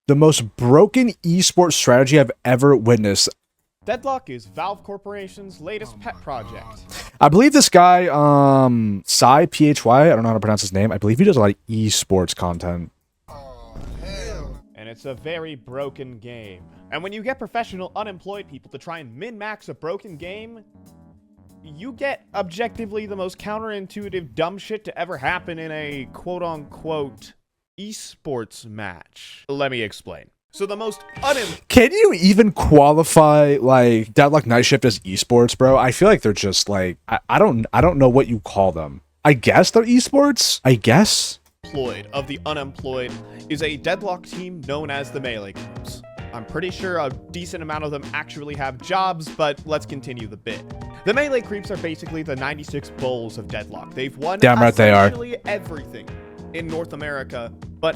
The most broken esports strategy I've ever witnessed. Deadlock is Valve Corporation's latest pet project. I believe this guy, Psy, Phy, I don't know how to pronounce his name. I believe he does a lot of esports content. And it's a very broken game. And when you get professional unemployed people to try and min-max a broken game, you get objectively the most counterintuitive dumb shit to ever happen in a quote-unquote esports match. Let me explain. So the most Can you even qualify like Deadlock Night Shift as esports, bro? I feel like they're just like I don't know what you call them. I guess they're esports. I guess. Employed of the unemployed is a Deadlock team known as the Melee Creeps. I'm pretty sure a decent amount of them actually have jobs, but let's continue the bit. The Melee Creeps are basically the 96 Bulls of Deadlock. They've won essentially everything in North America, but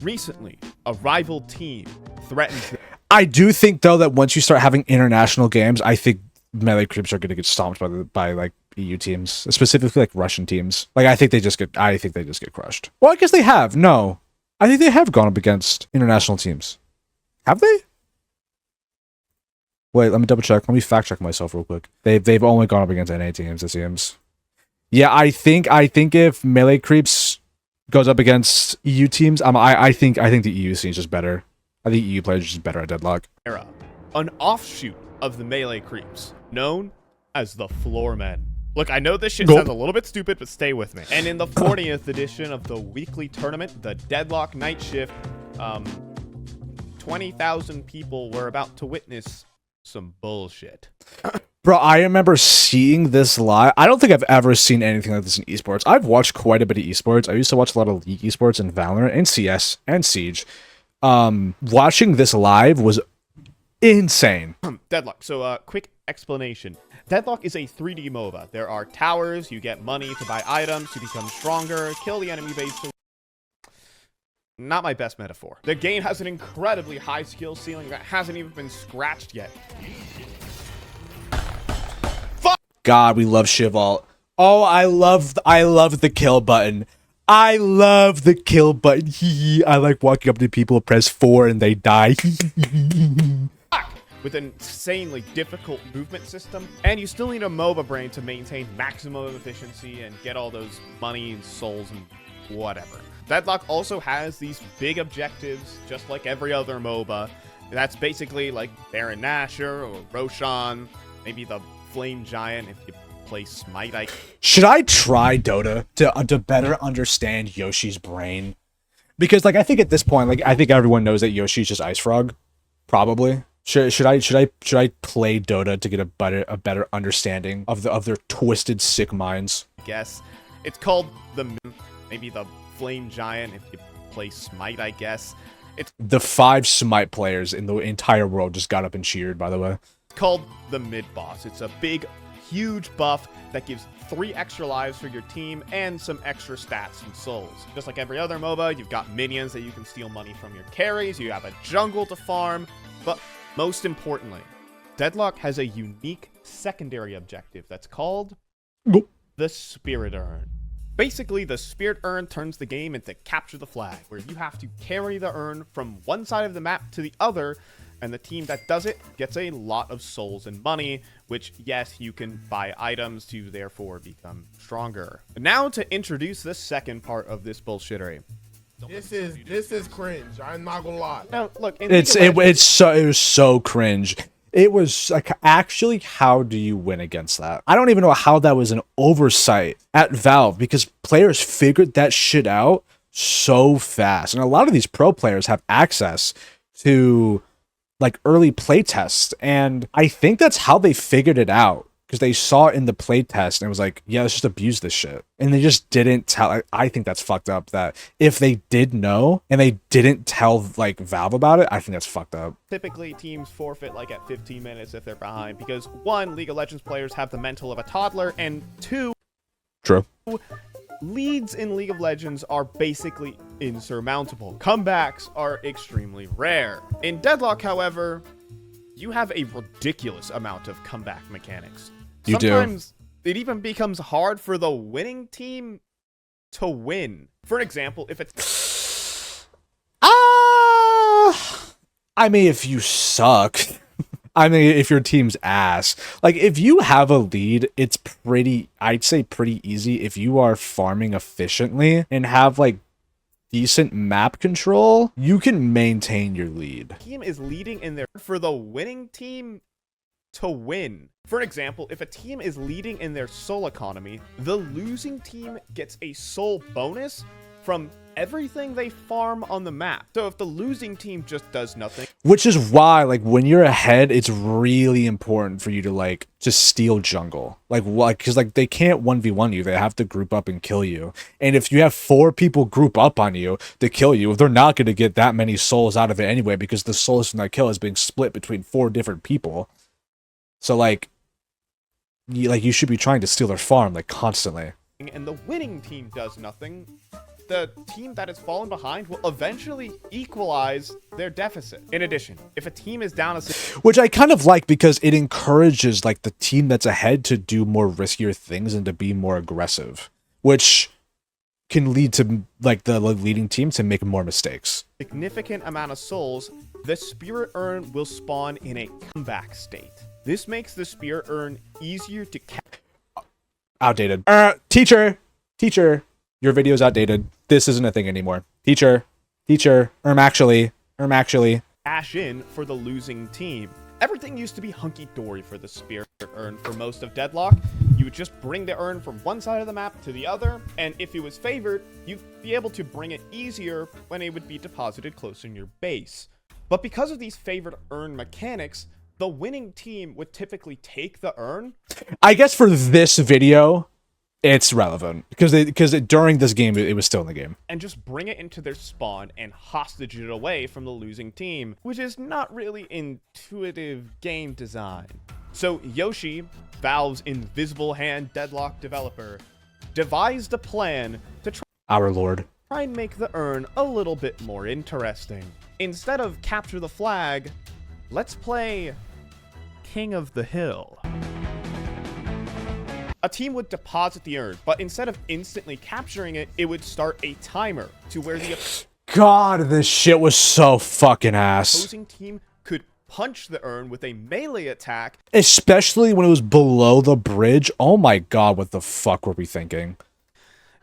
recently a rival team threatened them. I do think though that once you start having international games, I think Melee Creeps are going to get stomped by like EU teams, specifically like Russian teams. Like I think they just get crushed. Well, I guess they have. No, I think they have gone up against international teams. Have they? Wait, let me double check. Let me fact check myself real quick. They've only gone up against NA teams, it seems. Yeah, I think if Melee Creeps goes up against EU teams, I think the EU scene is just better. I think EU players are just better at Deadlock. Era, an offshoot of the Melee Creeps, known as the Floormen. Look, I know this shit sounds a little bit stupid, but stay with me. And in the 40th edition of the weekly tournament, the Deadlock Night Shift, 20,000 people were about to witness some bullshit. Bro, I remember seeing this live. I don't think I've ever seen anything like this in esports. I've watched quite a bit of esports. I used to watch a lot of League esports and Valorant and CS and Siege. Watching this live was insane. Deadlock. So, quick explanation. Deadlock is a 3D MOBA. There are towers, you get money to buy items, to become stronger, kill the enemy base. Not my best metaphor. The game has an incredibly high skill ceiling that hasn't even been scratched yet. God, we love Shivalt. Oh, I love the kill button. I love the kill button. I like walking up to people, press 4, and they die. With an insanely difficult movement system, and you still need a MOBA brain to maintain maximum efficiency and get all those money and souls and whatever. Deadlock also has these big objectives, just like every other MOBA. That's basically like Baron Nashor or Roshan, maybe the Flame Giant if you play Smite. Should I try Dota to better understand Yoshi's brain? Because like I think at this point, like I think everyone knows that Yoshi's just Ice Frog, probably. Should I play Dota to get a better understanding of their twisted, sick minds? I guess it's called maybe the Flame Giant if you play Smite. I guess it's the 5 Smite players in the entire world just got up and cheered. By the way, it's called the mid boss. It's a big, huge buff that gives 3 extra lives for your team and some extra stats and souls. Just like every other MOBA, you've got minions that you can steal money from your carries. You have a jungle to farm, but most importantly, Deadlock has a unique secondary objective that's called the Spirit Urn. Basically, the Spirit Urn turns the game into Capture the Flag, where you have to carry the urn from one side of the map to the other, and the team that does it gets a lot of souls and money, which, yes, you can buy items to therefore become stronger. Now to introduce the second part of this bullshittery. This is cringe. I'm not gonna lie. Now, look, it was so cringe. It was like, actually, how do you win against that? I don't even know how that was an oversight at Valve, because players figured that shit out so fast. And a lot of these pro players have access to like early play tests. And I think that's how they figured it out, because they saw it in the play test and it was like, yeah, let's just abuse this shit. And they just didn't tell. I think that's fucked up, that if they did know and they didn't tell like Valve about it, I think that's fucked up. Typically teams forfeit like at 15 minutes if they're behind, because 1, League of Legends players have the mental of a toddler, and 2, True, leads in League of Legends are basically insurmountable. Comebacks are extremely rare. In Deadlock, however, you have a ridiculous amount of comeback mechanics. You do. Sometimes it even becomes hard for the winning team to win. For example, if it's I mean, if you suck, I mean, if your team's ass, like if you have a lead, it's pretty, I'd say pretty easy if you are farming efficiently and have like decent map control, you can maintain your lead. Team is leading in there for the winning team to win. For example, if a team is leading in their soul economy, the losing team gets a soul bonus from everything they farm on the map. So if the losing team just does nothing, which is why, like, when you're ahead, it's really important for you to like just steal jungle, like what, because like they can't 1v1 you, they have to group up and kill you. And if you have 4 people group up on you to kill you, they're not going to get that many souls out of it anyway, because the souls from that kill is being split between 4 different people. So like you should be trying to steal their farm like constantly. and the winning team does nothing, the team that has fallen behind will eventually equalize their deficit. In addition, if a team is down a... Which I kind of like, because it encourages like the team that's ahead to do more riskier things and to be more aggressive, which can lead to like the leading team to make more mistakes. Significant amount of souls, the spirit urn will spawn in a comeback state. This makes the spirit urn easier to Outdated. Teacher, your video's outdated. This isn't a thing anymore. Teacher, actually. cash in for the losing team. Everything used to be hunky-dory for the spirit urn for most of Deadlock. You would just bring the urn from one side of the map to the other, and if it was favored, you'd be able to bring it easier when it would be deposited closer in your base. But because of these favored urn mechanics, the winning team would typically take the urn. I guess for this video, it's relevant because during this game it was still in the game, and just bring it into their spawn and hostage it away from the losing team, which is not really intuitive game design. So Yoshi, Valve's invisible hand Deadlock developer, devised a plan to our lord, try and make the urn a little bit more interesting. Instead of capture the flag, let's play King of the Hill. A team would deposit the urn, but instead of instantly capturing it, it would start a timer to where the God, this shit was so fucking ass. opposing team could punch the urn with a melee attack, Especially when it was below the bridge. Oh my god, what the fuck were we thinking?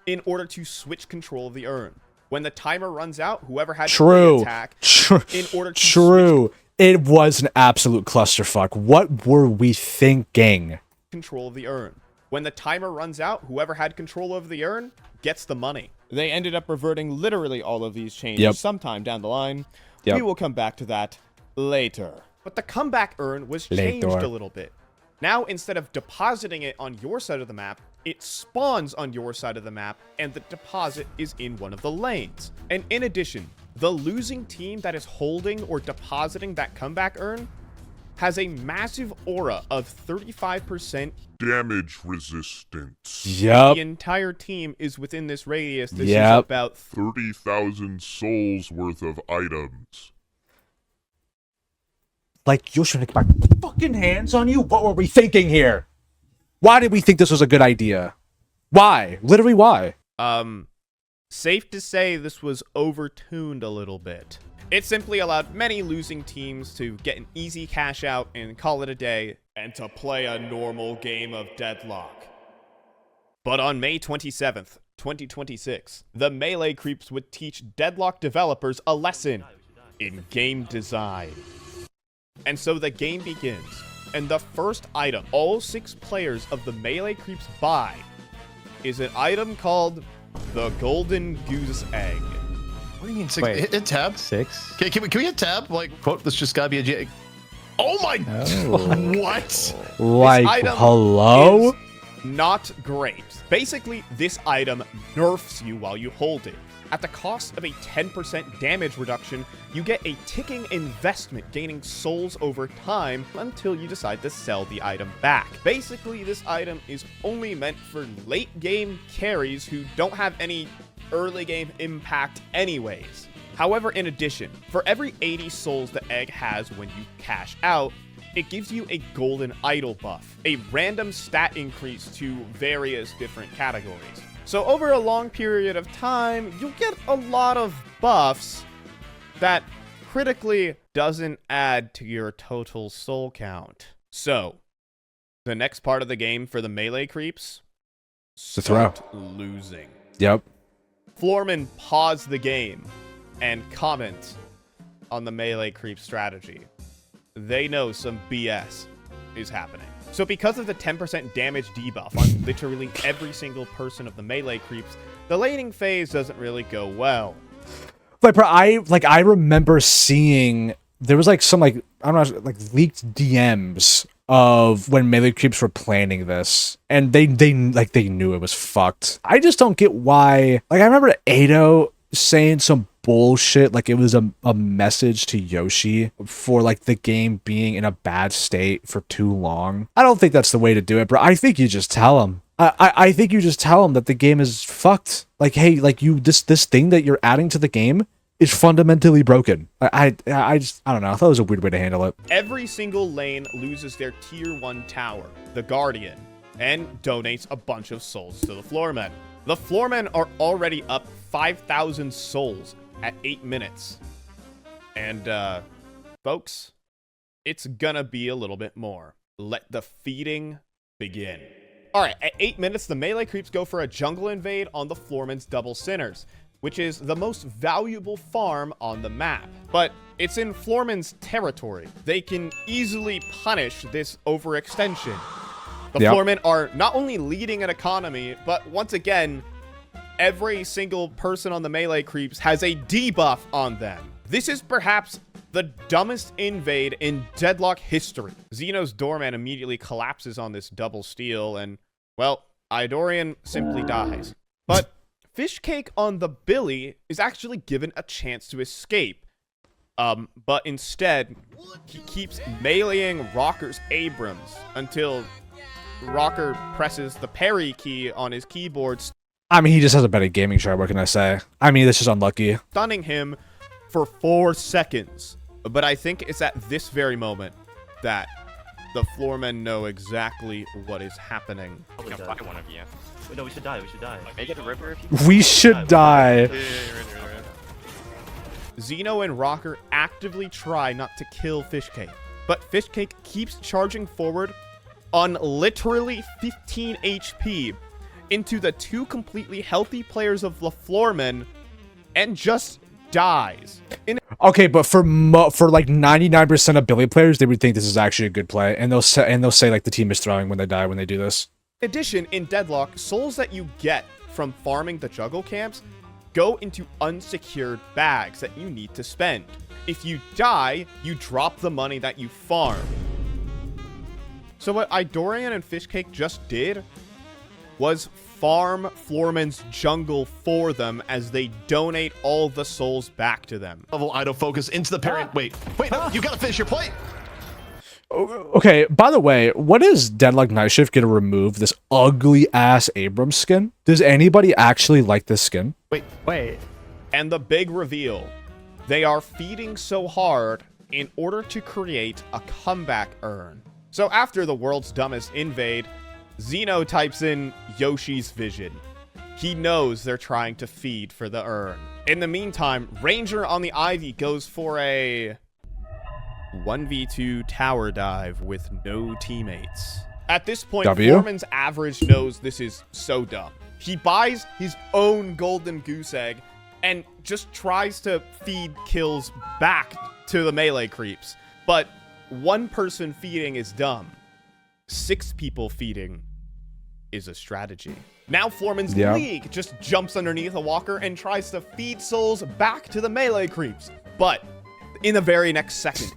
in order to switch control of the urn. When the timer runs out, whoever had True. melee attack, in order to True. It was an absolute clusterfuck. What were we thinking? control of the urn. When the timer runs out, whoever had control over the urn gets the money. They ended up reverting literally all of these changes sometime down the line. Yep. We will come back to that later. But the comeback urn was changed a little bit. Now, instead of depositing it on your side of the map, it spawns on your side of the map, and the deposit is in one of the lanes. And in addition, the losing team that is holding or depositing that comeback urn has a massive aura of 35% damage resistance. Yep. The entire team is within this radius. This is Yep. about 30,000 souls worth of items. Like, you should get my fucking hands on you. What were we thinking here? Why did we think this was a good idea? Why? Literally, why? Safe to say this was overtuned a little bit. It simply allowed many losing teams to get an easy cash out and call it a day, and to play a normal game of Deadlock. But on May 27th, 2026, the Melee Creeps would teach Deadlock developers a lesson in game design. And so the game begins, and the first item all 6 players of the Melee Creeps buy is an item called the Golden Goose Egg. What do you mean 6? Wait. Hit tab. 6? Okay, can we hit tab? Like, quote, this just gotta be a J. Oh my... Oh. What? Like, item hello? is not great. Basically, this item nerfs you while you hold it. At the cost of a 10% damage reduction, you get a ticking investment, gaining souls over time until you decide to sell the item back. Basically, this item is only meant for late game carries who don't have any early game impact anyways. However, in addition, for every 80 souls the egg has when you cash out, it gives you a golden idol buff, a random stat increase to various different categories. So over a long period of time, you'll get a lot of buffs that critically doesn't add to your total soul count. So, the next part of the game for the melee creeps, The throw. start losing. Yep. Floormen pause the game and comment on the melee creep strategy. They know some BS is happening. So because of the 10% damage debuff on literally every single person of the melee creeps, the laning phase doesn't really go well. Like, bro, I remember seeing there was like some like I don't know like leaked DMs of when melee creeps were planning this, and they knew it was fucked. I just don't get why. Like I remember Ado saying some bullshit like it was a message to Yoshi for like the game being in a bad state for too long. I don't think that's the way to do it, bro. I think you just tell him. I think you just tell him that the game is fucked. Like, hey, like this thing that you're adding to the game is fundamentally broken. I don't know. I thought it was a weird way to handle it. Every single lane loses their tier 1 tower, the Guardian, and donates a bunch of souls to the Floormen. The Floormen are already up 5,000 souls at 8 minutes. And, folks, it's gonna be a little bit more. Let the feeding begin. Alright, at 8 minutes, the melee creeps go for a jungle invade on the Floormen's double sinners, which is the most valuable farm on the map. But it's in Floormen's territory. They can easily punish this overextension. The Floormen are not only leading an economy, but once again, every single person on the melee creeps has a debuff on them. This is perhaps the dumbest invade in Deadlock history. Xeno's doorman immediately collapses on this double steal, and, well, Idorian simply dies. But Fishcake on the Billy is actually given a chance to escape. But instead, he keeps meleeing Rocker's Abrams until Rocker presses the parry key on his keyboard, I mean, he just has a better gaming chart. What can I say? I mean, this is unlucky. stunning him for 4 seconds. But I think it's at this very moment that the Floormen know exactly what is happening. We can fight one of you. Wait, no, we should die. We should die. Make it a river if you We should die. Xeno and Rocker actively try not to kill Fishcake, but Fishcake keeps charging forward on literally 15 HP into the 2 completely healthy players of the Floormen and just dies. Okay, but for like 99% of Billy players, they would think this is actually a good play, and they'll say like the team is throwing when they die when they do this. In addition, in Deadlock, souls that you get from farming the juggle camps go into unsecured bags that you need to spend. If you die, you drop the money that you farm. So what Idorian and Fishcake just did was farm Floormen's jungle for them as they donate all the souls back to them. Level idle focus into the parent. Wait, no, you gotta finish your play. Okay, by the way, what is Deadlock Night Shift gonna remove this ugly ass Abrams skin? Does anybody actually like this skin? Wait. And the big reveal, they are feeding so hard in order to create a comeback urn. So after the world's dumbest invade, Xeno types in Yoshi's vision. He knows they're trying to feed for the urn. In the meantime, Ranger on the Ivy goes for a 1v2 tower dive with no teammates. At this point, Floormen's average knows this is so dumb. He buys his own golden goose egg and just tries to feed kills back to the melee creeps. But 1 person feeding is dumb. 6 people feeding is a strategy. Now Floormen's League just jumps underneath a walker and tries to feed souls back to the melee creeps. But in the very next second,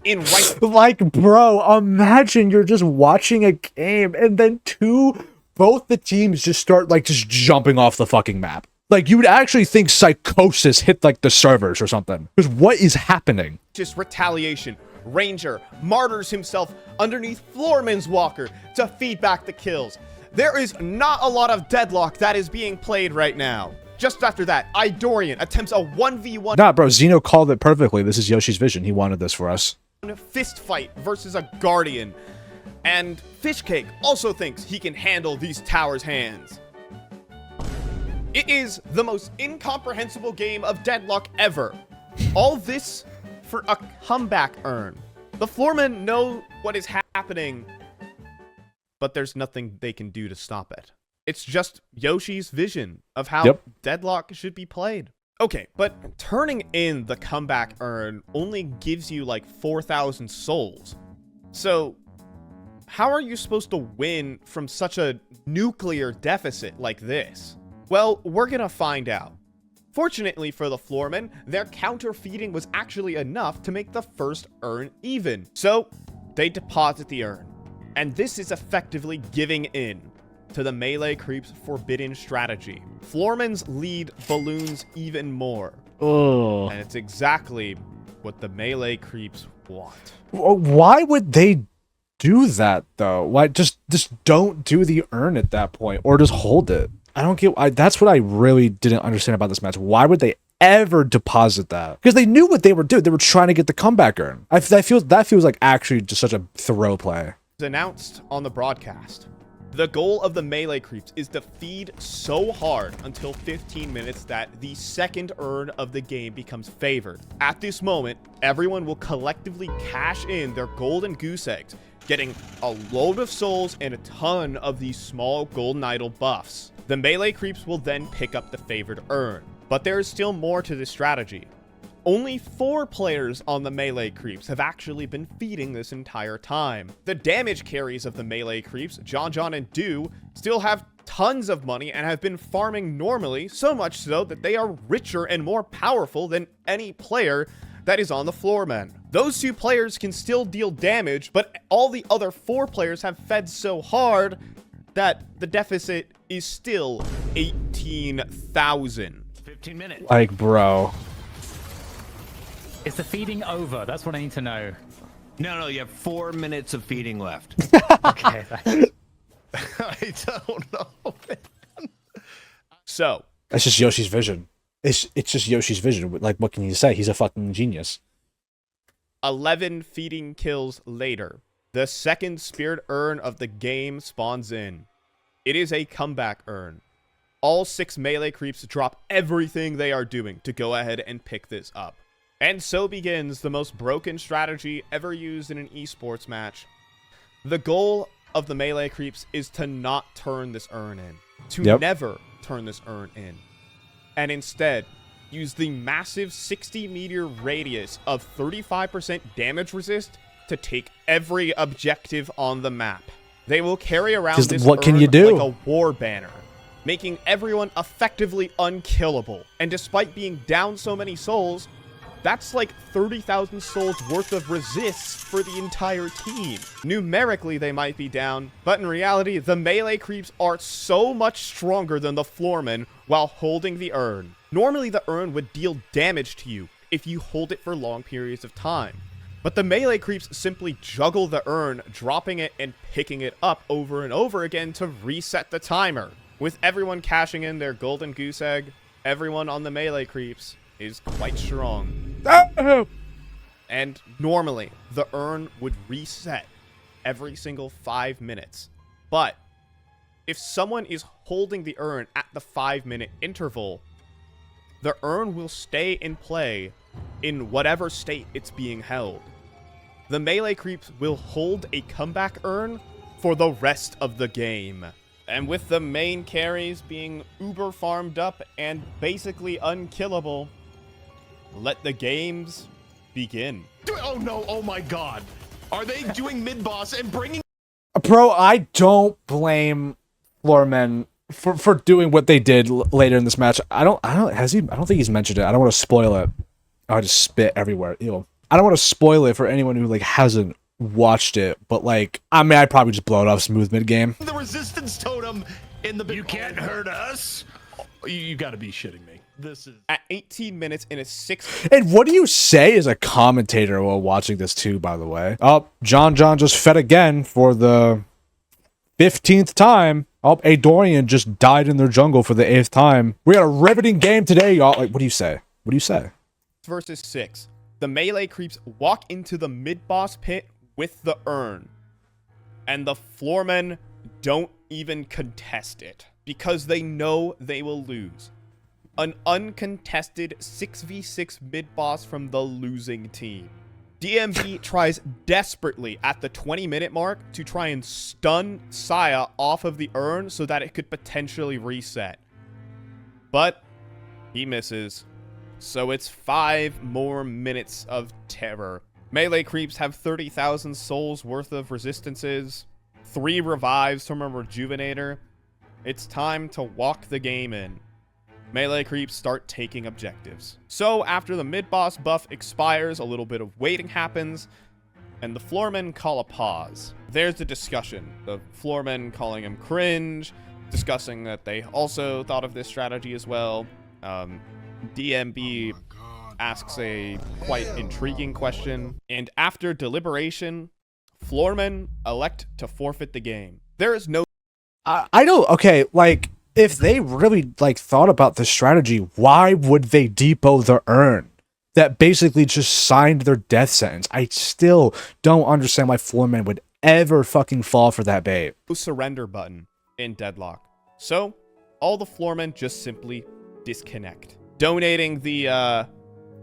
like, bro, imagine you're just watching a game and then both the teams just start like just jumping off the fucking map. Like, you would actually think psychosis hit like the servers or something. Because what is happening? Just retaliation. Ranger martyrs himself underneath Floormen's walker to feed back the kills. There is not a lot of Deadlock that is being played right now. Just after that, Idorian attempts a 1v1. Nah, bro, Xeno called it perfectly. This is Yoshi's vision. He wanted this for us. Fist fight versus a Guardian. And Fishcake also thinks he can handle these towers' hands. It is the most incomprehensible game of Deadlock ever. All this for a comeback urn. The floormen know what is happening, but there's nothing they can do to stop it. It's just Yoshi's vision of how Deadlock should be played. Okay, but turning in the comeback urn only gives you like 4,000 souls. So how are you supposed to win from such a nuclear deficit like this? Well, we're gonna find out. Fortunately for the floormen, their counter-feeding was actually enough to make the first urn even. So they deposit the urn. And this is effectively giving in to the melee creep's forbidden strategy. Floormen's lead balloons even more. Oh. And it's exactly what the melee creeps want. Why would they do that though? Why just don't do the urn at that point, or just hold it? I don't get. That's what I really didn't understand about this match. Why would they ever deposit that? Because they knew what they were doing. They were trying to get the comeback urn. That feels like actually just such a throw play. It's announced on the broadcast. The goal of the melee creeps is to feed so hard until 15 minutes that the second urn of the game becomes favored. At this moment, everyone will collectively cash in their golden goose eggs, getting a load of souls and a ton of these small golden idol buffs. The melee creeps will then pick up the favored urn. But there is still more to this strategy. Only 4 players on the melee creeps have actually been feeding this entire time. The damage carries of the melee creeps, John and Do, still have tons of money and have been farming normally, so much so that they are richer and more powerful than any player that is on the floormen. Those 2 players can still deal damage, but all the other 4 players have fed so hard that the deficit is still 18,000. 15 minutes. Like, bro. Is the feeding over? That's what I need to know. No, you have 4 minutes of feeding left. Okay. I don't know. So That's just Yoshi's vision. It's just Yoshi's vision. Like, what can you say? He's a fucking genius. 11 feeding kills later, the second spirit urn of the game spawns in. It is a comeback urn. All 6 melee creeps drop everything they are doing to go ahead and pick this up. And so begins the most broken strategy ever used in an esports match. The goal of the melee creeps is to not turn this urn in. To never turn this urn in. And instead, use the massive 60-meter radius of 35% damage resist to take every objective on the map. They will carry around this what can urn you do? like a war banner, making everyone effectively unkillable. And despite being down so many souls, that's like 30,000 souls worth of resists for the entire team. Numerically, they might be down, but in reality, the melee creeps are so much stronger than the floormen while holding the urn. Normally, the urn would deal damage to you if you hold it for long periods of time. But the melee creeps simply juggle the urn, dropping it and picking it up over and over again to reset the timer. With everyone cashing in their golden goose egg, everyone on the melee creeps is quite strong. And normally, the urn would reset every single 5 minutes. But if someone is holding the urn at the 5-minute interval, the urn will stay in play in whatever state it's being held. The melee creeps will hold a comeback urn for the rest of the game. And with the main carries being uber farmed up and basically unkillable, let the games begin. Oh no, oh my god. Are they doing mid-boss and bringing... Bro, I don't blame floormen for doing what they did later in this match. I don't think he's mentioned it. I don't want to spoil it. I just spit everywhere. Ew. I don't want to spoil it for anyone who like hasn't watched it, but like, I mean, I'd probably just blow it off smooth mid game. The resistance totem in the... You can't hurt us. You gotta be shitting me. This is... At 18 minutes in a 6... And what do you say as a commentator while watching this too, by the way? Oh, John just fed again for the 15th time. Oh, Adorian just died in their jungle for the 8th time. We got a riveting game today, y'all. Like, what do you say? What do you say? Versus 6. The melee creeps walk into the mid-boss pit with the urn. And the floormen don't even contest it, because they know they will lose. an uncontested 6v6 mid-boss from the losing team. DMB tries desperately at the 20-minute mark to try and stun Saya off of the urn so that it could potentially reset. But he misses. So it's 5 more minutes of terror. Melee creeps have 30,000 souls worth of resistances, 3 revives from a rejuvenator. It's time to walk the game in. Melee creeps start taking objectives. So after the mid-boss buff expires, a little bit of waiting happens, and the floormen call a pause. There's the discussion. The floormen calling him cringe, discussing that they also thought of this strategy as well. DMB asks a quite intriguing question, and after deliberation, floormen elect to forfeit the game. There is no... I don't, okay, like, if they really, like, thought about the strategy, why would they depot the urn that basically just signed their death sentence? I still don't understand why floormen would ever fucking fall for that bait. surrender button in Deadlock. So, all the floormen just simply disconnect, donating the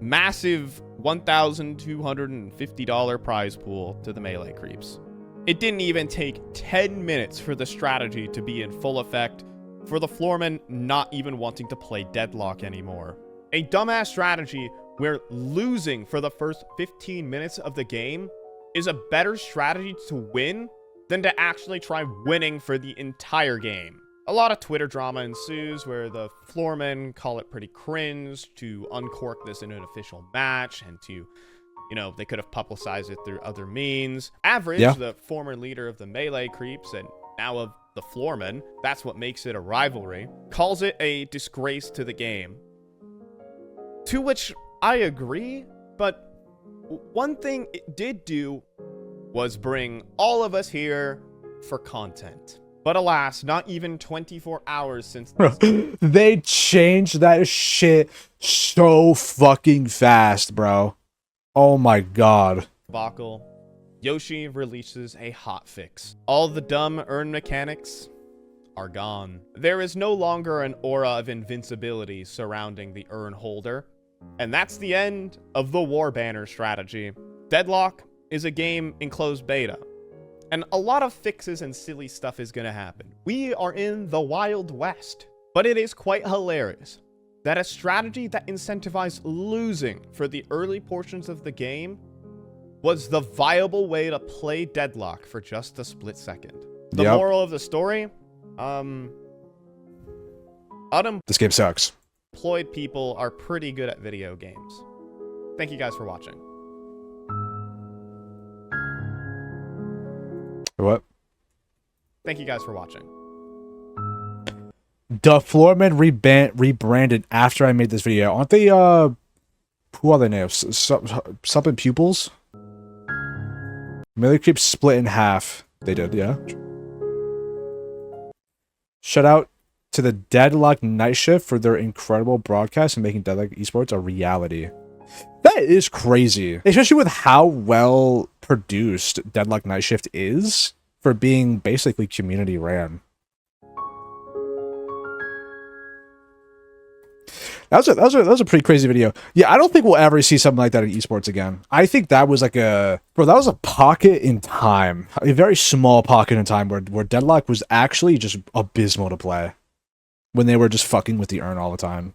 massive $1,250 prize pool to the melee creeps. It didn't even take 10 minutes for the strategy to be in full effect, for the floormen not even wanting to play Deadlock anymore. A dumbass strategy where losing for the first 15 minutes of the game is a better strategy to win than to actually try winning for the entire game. A lot of Twitter drama ensues where the floormen call it pretty cringe to uncork this in an official match and to, you know, they could have publicized it through other means. Average, the former leader of the melee creeps and now of the floormen, that's what makes it a rivalry, calls it a disgrace to the game. To which I agree, but one thing it did do was bring all of us here for content. But alas, not even 24 hours since this They changed that shit so fucking fast, bro. Oh my god. debacle, Yoshi releases a hotfix. All the dumb urn mechanics are gone. There is no longer an aura of invincibility surrounding the urn holder. And that's the end of the War Banner strategy. Deadlock is a game in closed beta. And a lot of fixes and silly stuff is gonna happen. We are in the Wild West. But it is quite hilarious that a strategy that incentivized losing for the early portions of the game was the viable way to play Deadlock for just a split second. The moral of the story, This game sucks. unemployed people are pretty good at video games. Thank you guys for watching. What? Thank you guys for watching. The floormen rebranded after I made this video. Aren't they, who are they now? Something pupils? Melee creeps split in half. They did, yeah. Shout out to the Deadlock Night Shift for their incredible broadcast and making Deadlock Esports a reality. That is crazy. Especially with how well produced Deadlock Night Shift is for being basically community ran. That was a pretty crazy video. Yeah, I don't think we'll ever see something like that in esports again. I think that was like that was a pocket in time. A very small pocket in time where Deadlock was actually just abysmal to play. When they were just fucking with the urn all the time.